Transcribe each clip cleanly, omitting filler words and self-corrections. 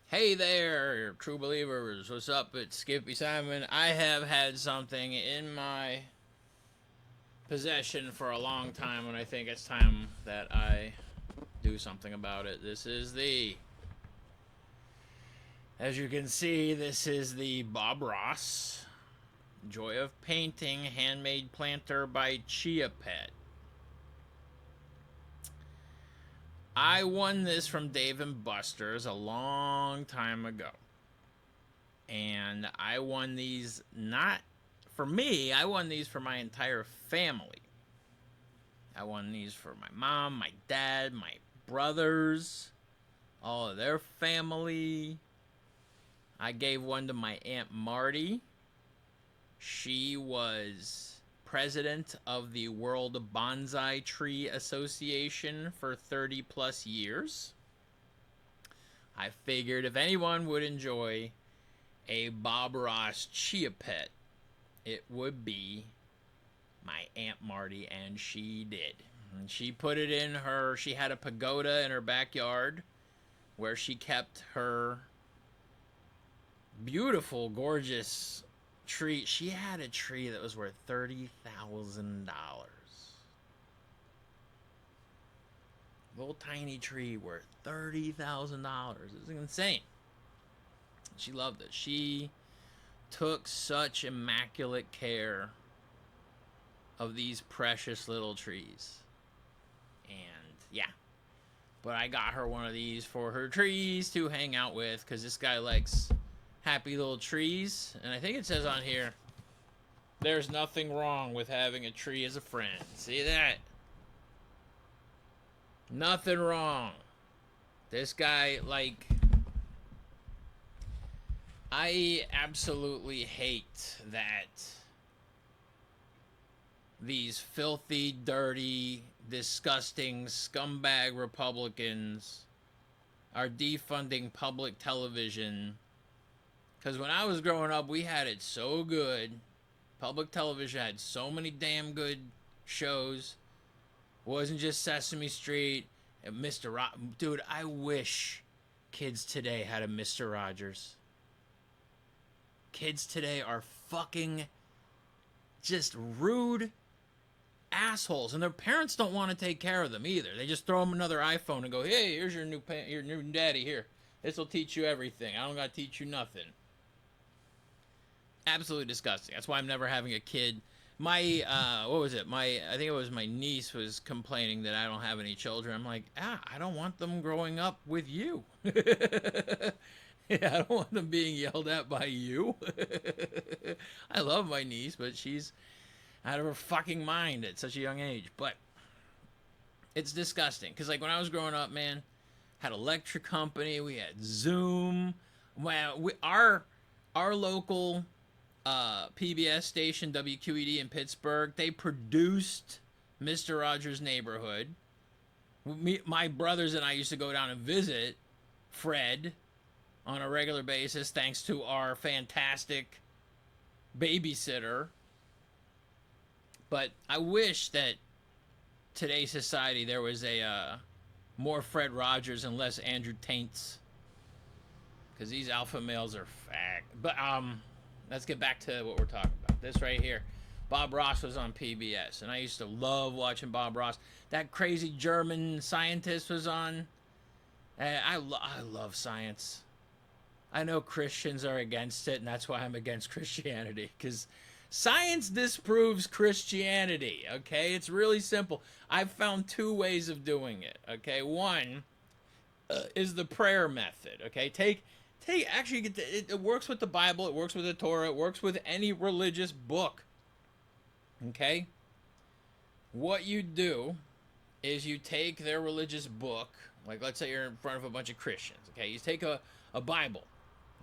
Hey there, true believers. What's up? It's Skippy Simon. I have had something in my possession for a long time, and I think it's time that I do something about it. As you can see, this is the Bob Ross Joy of Painting Handmade Planter by Chia Pet. I won this from Dave and Buster's a long time ago. And I won these not for me, I won these for my entire family. I won these for my mom, my dad, my brothers, all of their family. I gave one to my Aunt Marty. She was president of the World Bonsai Tree Association for 30 plus years. I figured if anyone would enjoy a Bob Ross Chia Pet, it would be my Aunt Marty, and she did. And she put it in her, she had a pagoda in her backyard where she kept her beautiful, gorgeous tree. She had a tree that was worth $30,000. Little tiny tree worth $30,000. It's insane. She loved it. She took such immaculate care of these precious little trees. And yeah, but I got her one of these for her trees to hang out with because this guy likes happy little trees. And I think it says on here, there's nothing wrong with having a tree as a friend. See that? Nothing wrong. This guy, like, I absolutely hate that these filthy, dirty, disgusting scumbag Republicans are defunding public television. Because when I was growing up, we had it so good. Public television had so many damn good shows. It wasn't just Sesame Street and Mr. Dude, I wish kids today had a Mr. Rogers. Kids today are fucking just rude assholes, and their parents don't want to take care of them either. They just throw them another iPhone and go, "Hey, here's your new daddy. Here, this will teach you everything. I don't gotta teach you nothing." Absolutely disgusting. That's why I'm never having a kid. My what was it? I think it was my niece was complaining that I don't have any children. I'm like, I don't want them growing up with you. Yeah, I don't want them being yelled at by you. I love my niece, but she's out of her fucking mind at such a young age. But it's disgusting because, like, when I was growing up, man, had electric company, we had Zoom. Well, our local PBS station WQED in Pittsburgh, they produced Mr. Rogers' Neighborhood. My brothers and I used to go down and visit Fred on a regular basis, thanks to our fantastic babysitter. But I wish that today's society there was a more Fred Rogers and less Andrew Taints, because these alpha males are fag. But let's get back to what we're talking about. This right here, Bob Ross was on PBS, and I used to love watching Bob Ross. That crazy German scientist was on. I love science. I know Christians are against it, and that's why I'm against Christianity, because science disproves Christianity, okay? It's really simple. I've found two ways of doing it, okay? One is the prayer method, okay? Actually, it works with the Bible, it works with the Torah, it works with any religious book, okay? What you do is you take their religious book, like let's say you're in front of a bunch of Christians, okay? You take a Bible,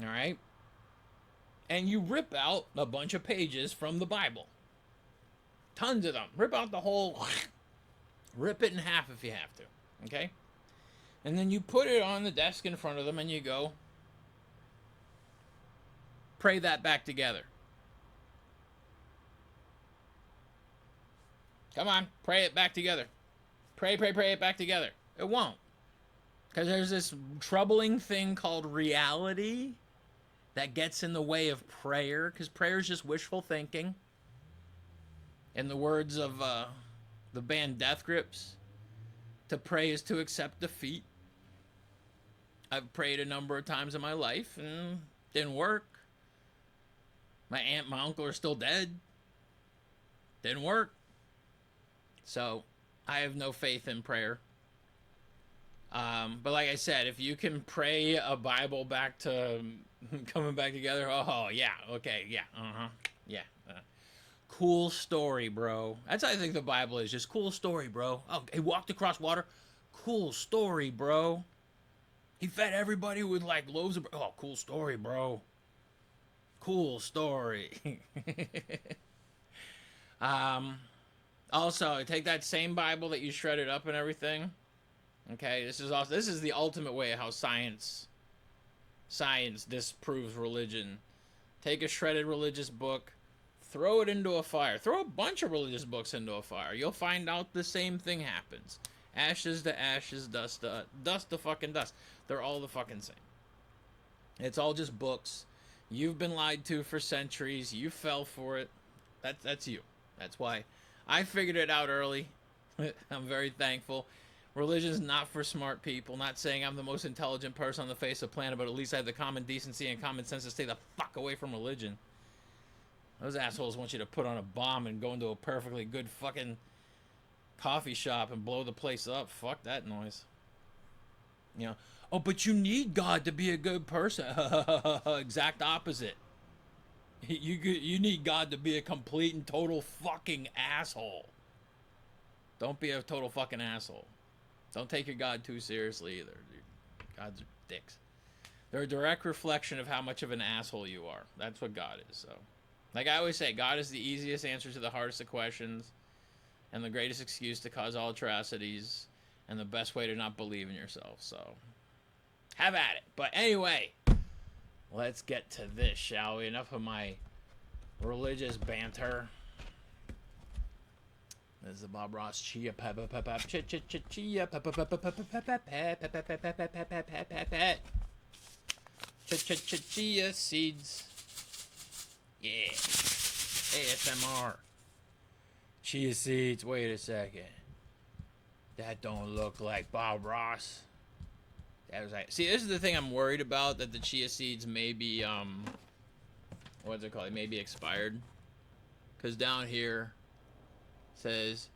all right? And you rip out a bunch of pages from the Bible. Tons of them. Rip out the whole, rip it in half if you have to, okay? And then you put it on the desk in front of them and you go, pray that back together. Come on, pray it back together. Pray it back together. It won't. Because there's this troubling thing called reality that gets in the way of prayer. Because prayer is just wishful thinking. In the words of the band Death Grips, to pray is to accept defeat. I've prayed a number of times in my life and didn't work. My aunt and my uncle are still dead. Didn't work. So I have no faith in prayer. But like I said, if you can pray a Bible back to coming back together, oh yeah, okay, yeah, yeah. Cool story, bro. That's how I think the Bible is. Just cool story, bro. Oh, he walked across water. Cool story, bro. He fed everybody with like loaves of. Oh, cool story, bro. Cool story. um. Also, take that same Bible that you shredded up and everything. Okay, this is the ultimate way of how science disproves religion. Take a shredded religious book, throw it into a fire. Throw a bunch of religious books into a fire. You'll find out the same thing happens. Ashes to ashes, dust to fucking dust. They're all the fucking same. It's all just books. You've been lied to for centuries. You fell for it. That's you. That's why I figured it out early. I'm very thankful. Religion's not for smart people. Not saying I'm the most intelligent person on the face of the planet, but at least I have the common decency and common sense to stay the fuck away from religion. Those assholes want you to put on a bomb and go into a perfectly good fucking coffee shop and blow the place up. Fuck that noise. You know, oh, but you need God to be a good person. Exact opposite. You need God to be a complete and total fucking asshole. Don't be a total fucking asshole. Don't take your God too seriously either. Gods are dicks. They're a direct reflection of how much of an asshole you are. That's what God is. So, like I always say, God is the easiest answer to the hardest of questions, and the greatest excuse to cause all atrocities, and the best way to not believe in yourself. So, have at it. But anyway, let's get to this, shall we? Enough of my religious banter. This is the Bob Ross Chia Pet. Chia seeds. Yeah. ASMR. Chia seeds. Wait a second. That don't look like Bob Ross. That was like. See, this is the thing I'm worried about. That the chia seeds may be what's it called? It may be expired. Cause down here says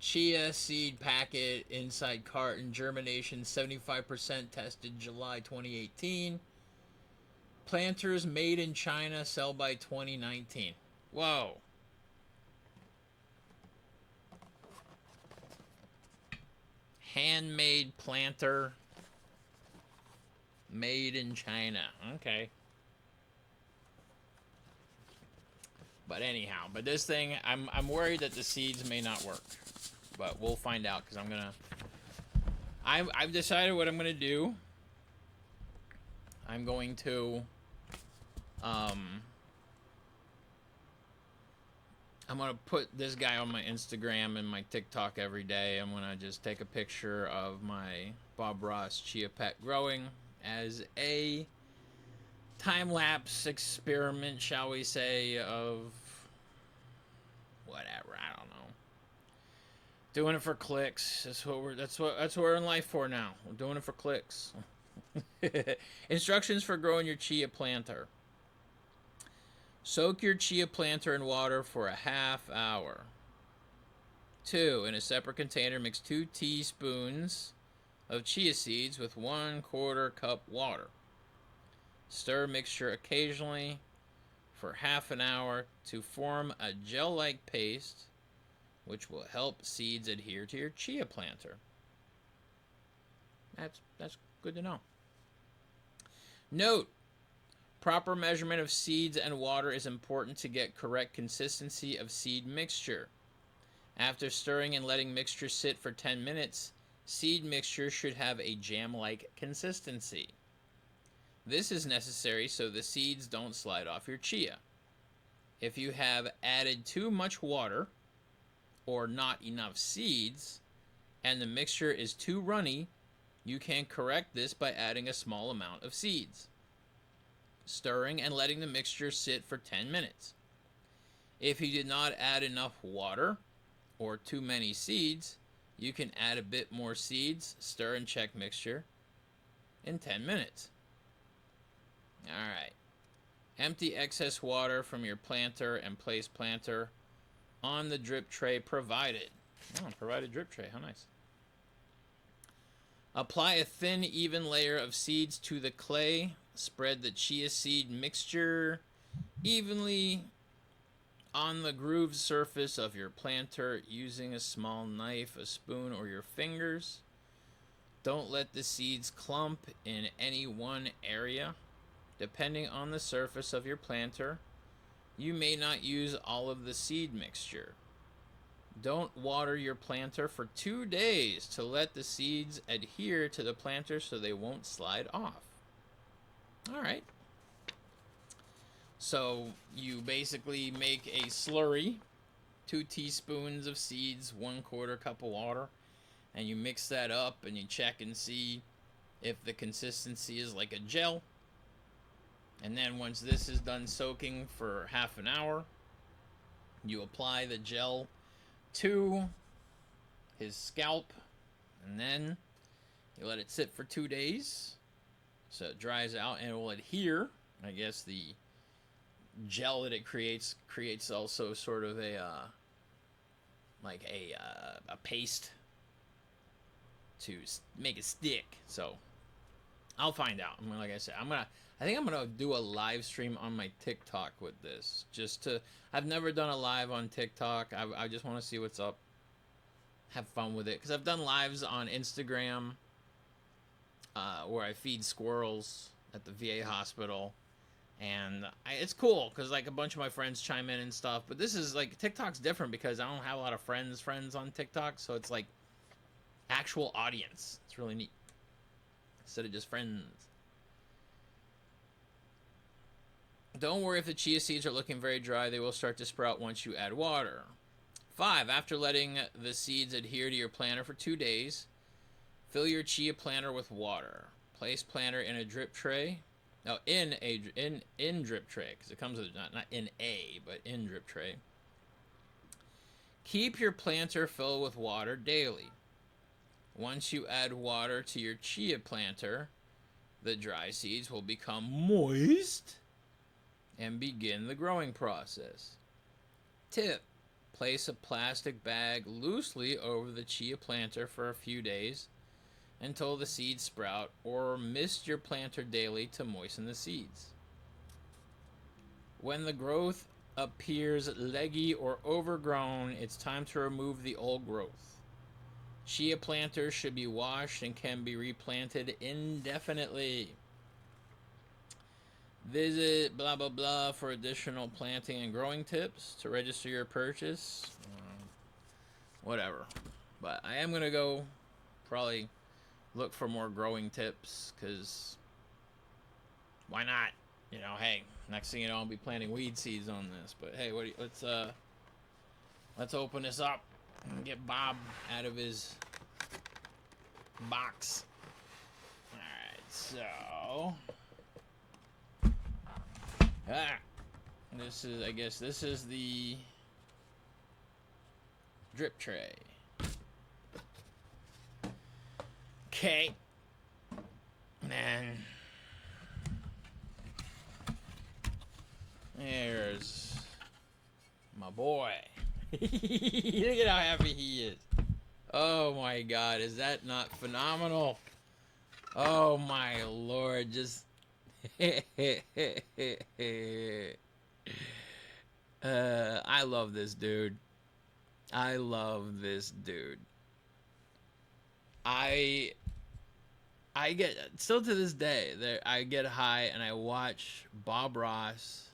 chia seed packet inside carton, germination 75% tested July 2018. Planters made in China, sell by 2019. Whoa. Handmade planter made in China. Okay. But anyhow, this thing, I'm worried that the seeds may not work. But we'll find out, because I've decided what I'm gonna do. I'm going to I'm gonna put this guy on my Instagram and my TikTok every day. I'm gonna just take a picture of my Bob Ross Chia Pet growing as a time-lapse experiment, shall we say, of whatever, I don't know. Doing it for clicks. That's what we're in life for now. We're doing it for clicks. Instructions for growing your chia planter. Soak your chia planter in water for a half hour. 2. In a separate container, mix 2 teaspoons of chia seeds with 1/4 cup water. Stir mixture occasionally for half an hour to form a gel-like paste, which will help seeds adhere to your chia planter. That's good to know. Note: proper measurement of seeds and water is important to get correct consistency of seed mixture. After stirring and letting mixture sit for 10 minutes, seed mixture should have a jam-like consistency. This is necessary so the seeds don't slide off your chia. If you have added too much water or not enough seeds and the mixture is too runny, You can correct this by adding a small amount of seeds, stirring and letting the mixture sit for 10 minutes. If you did not add enough water or too many seeds, you can add a bit more seeds, stir and check mixture in 10 minutes. Alright. Empty excess water from your planter and place planter on the drip tray provided. Oh, provided drip tray. How nice. Apply a thin, even layer of seeds to the clay. Spread the chia seed mixture evenly on the grooved surface of your planter using a small knife, a spoon, or your fingers. Don't let the seeds clump in any one area. Depending on the surface of your planter, you may not use all of the seed mixture. Don't water your planter for 2 days to let the seeds adhere to the planter so they won't slide off. All right. So you basically make a slurry, 2 teaspoons of seeds, 1/4 cup of water, and you mix that up and you check and see if the consistency is like a gel. And then once this is done soaking for half an hour, you apply the gel to his scalp, and then you let it sit for 2 days so it dries out and it will adhere. I guess the gel that it creates also sort of a paste to make it stick. So I'll find out. Like I said, I think I'm gonna do a live stream on my TikTok with this. I've never done a live on TikTok. I just want to see what's up. Have fun with it, because I've done lives on Instagram where I feed squirrels at the VA hospital, and it's cool because like a bunch of my friends chime in and stuff. But this is like TikTok's different because I don't have a lot of friends on TikTok, so it's like actual audience. It's really neat instead of just friends. Don't worry if the chia seeds are looking very dry. They will start to sprout once you add water. 5. After letting the seeds adhere to your planter for 2 days, fill your chia planter with water. Place planter in a drip tray. No, in drip tray, because it comes with not in a, but in drip tray. Keep your planter filled with water daily. Once you add water to your chia planter, the dry seeds will become moist and begin the growing process. Tip: place a plastic bag loosely over the chia planter for a few days until the seeds sprout, or mist your planter daily to moisten the seeds. When the growth appears leggy or overgrown, it's time to remove the old growth. Chia planters should be washed and can be replanted indefinitely. Visit blah blah blah for additional planting and growing tips to register your purchase. Whatever. But I am going to go probably look for more growing tips, because why not? You know, hey, next thing you know, I'll be planting weed seeds on this. But hey, let's open this up and get Bob out of his box. Alright, so this is the drip tray. Okay. And there's my boy. Look at how happy he is. Oh my God, is that not phenomenal? Oh my Lord, just I love this dude. I love this dude. I get, still to this day, I get high and I watch Bob Ross.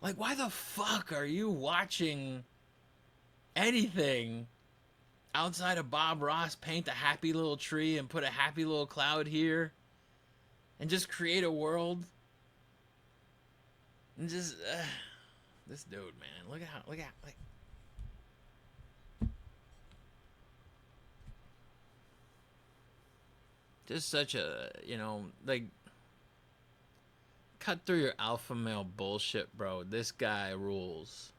Like, why the fuck are you watching anything outside of Bob Ross paint a happy little tree and put a happy little cloud here and just create a world? And just this dude, man, look at Just such a, you know, like, cut through your alpha male bullshit, bro. This guy rules.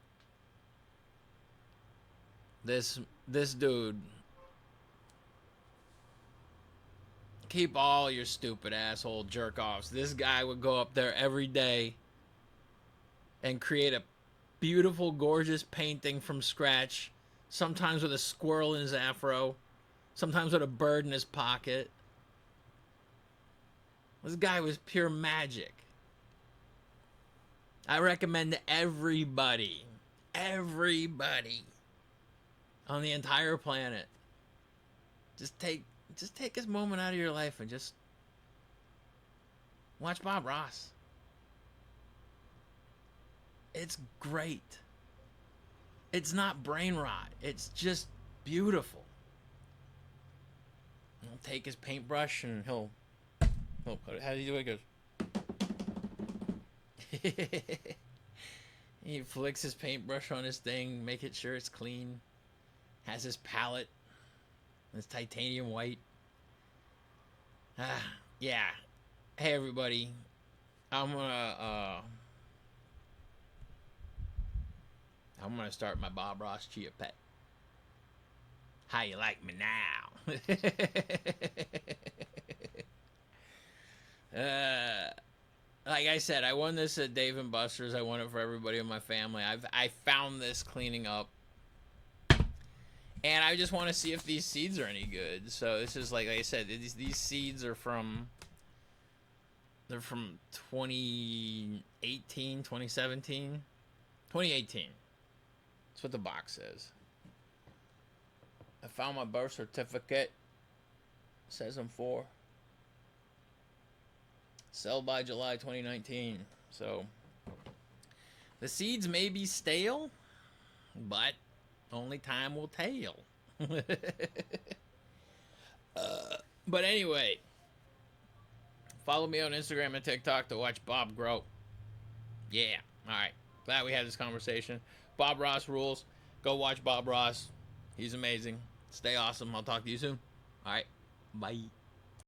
This dude, keep all your stupid asshole jerk offs. This guy would go up there every day and create a beautiful, gorgeous painting from scratch. Sometimes with a squirrel in his afro, sometimes with a bird in his pocket. This guy was pure magic. I recommend to everybody on the entire planet, just take this moment out of your life and just watch Bob Ross. It's great. It's not brain rot. It's just beautiful. He'll take his paintbrush and he'll put it. How do you do it? He goes. He flicks his paintbrush on his thing, make it sure it's clean. Has his palette, his titanium white. Yeah. Hey everybody, I'm gonna start my Bob Ross Chia Pet. How you like me now? Like I said, I won this at Dave and Buster's. I won it for everybody in my family. I found this cleaning up, and I just want to see if these seeds are any good. So this is like I said, these seeds are from 2018, 2017, 2018. That's what the box says. I found my birth certificate. It says I'm 4. Sell by July 2019. So the seeds may be stale, but only time will tell. But anyway, follow me on Instagram and TikTok to watch Bob grow. Yeah. All right. Glad we had this conversation. Bob Ross rules. Go watch Bob Ross. He's amazing. Stay awesome. I'll talk to you soon. All right. Bye.